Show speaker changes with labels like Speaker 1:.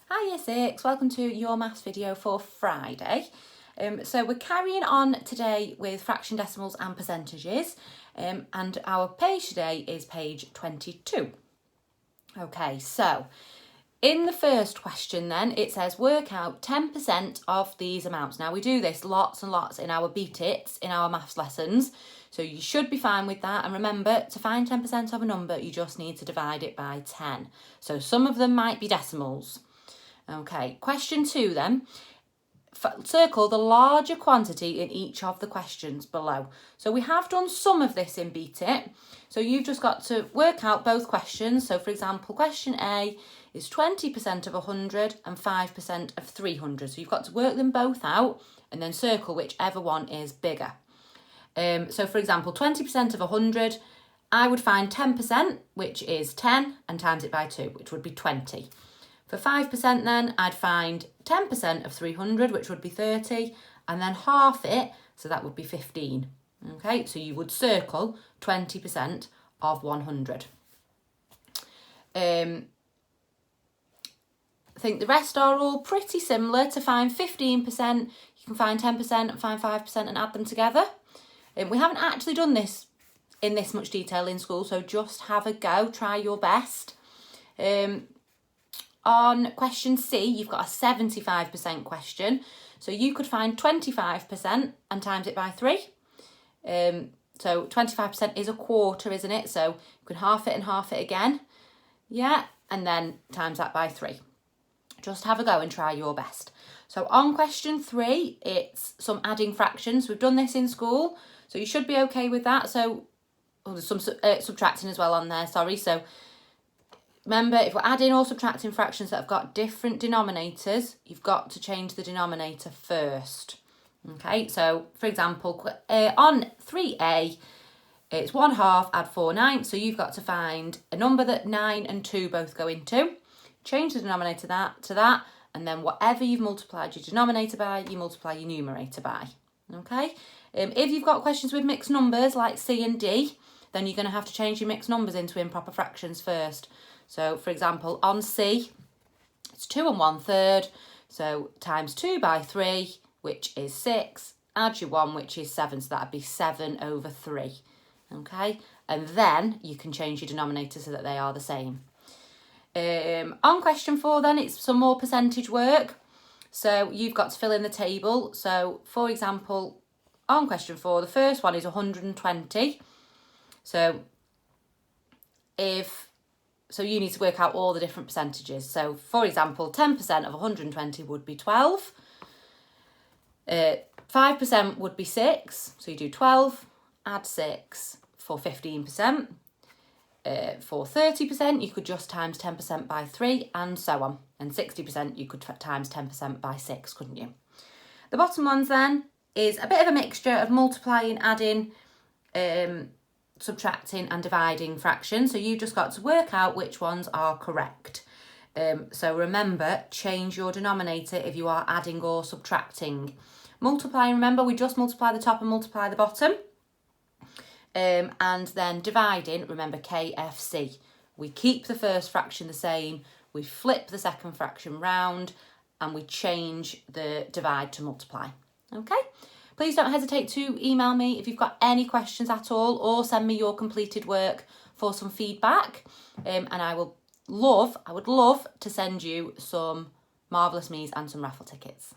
Speaker 1: Hi Year 6, welcome to your maths video for Friday. So we're carrying on today with fraction decimals and percentages, and our page today is page 22. Okay, so in the first question then, it says work out 10% of these amounts. Now we do this lots and lots in our beat its, in our maths lessons, so you should be fine with that. And remember, to find 10% of a number, you just need to divide it by 10. So some of them might be decimals. Okay, question 2 then. Circle the larger quantity in each of the questions below. So we have done some of this in Beat It. So you've just got to work out both questions. So for example, question A is 20% of 100 and 5% of 300. So you've got to work them both out and then circle whichever one is bigger. So for example, 20% of 100, I would find 10%, which is 10, and times it by 2, which would be 20. For 5% then, I'd find 10% of 300, which would be 30, and then half it, so that would be 15. Okay, so you would circle 20% of 100. I think the rest are all pretty similar. To find 15%, you can find 10% and find 5% and add them together. We haven't actually done this in this much detail in school, so just have a go, try your best. On question C, you've got a 75% question. So you could find 25% and times it by 3. So 25% is a quarter, isn't it? So you can half it and half it again. Yeah, and then times that by 3. Just have a go and try your best. So on question 3, it's some adding fractions. We've done this in school, so you should be okay with that. So there's some subtracting as well on there, sorry. So remember, if we're adding or subtracting fractions that have got different denominators, you've got to change the denominator first. Okay, so for example, on 3a, it's 1/2, add 4/9. So you've got to find a number that 9 and 2 both go into. Change the denominator to that, and then whatever you've multiplied your denominator by, you multiply your numerator by. Okay, if you've got questions with mixed numbers like C and D, then you're going to have to change your mixed numbers into improper fractions first. So for example, on C, it's 2 1/3, so times 2 by 3, which is 6, add your 1, which is 7, so that'd be 7/3, okay? And then you can change your denominator so that they are the same. On question 4 then, it's some more percentage work. So you've got to fill in the table. So for example, on question 4, the first one is 120. So you need to work out all the different percentages. So for example, 10% of 120 would be 12. 5% would be 6. So you do 12, add 6 for 15%. For 30%, you could just times 10% by 3 and so on. And 60%, you could times 10% by 6, couldn't you? The bottom ones then is a bit of a mixture of multiplying, adding, subtracting and dividing fractions. So you've just got to work out which ones are correct. So remember, change your denominator if you are adding or subtracting. Multiplying, remember, we just multiply the top and multiply the bottom. And then dividing, remember KFC. We keep the first fraction the same, we flip the second fraction round, and we change the divide to multiply. Okay? Please don't hesitate to email me if you've got any questions at all, or send me your completed work for some feedback. And I would love to send you some Marvellous Me's and some raffle tickets.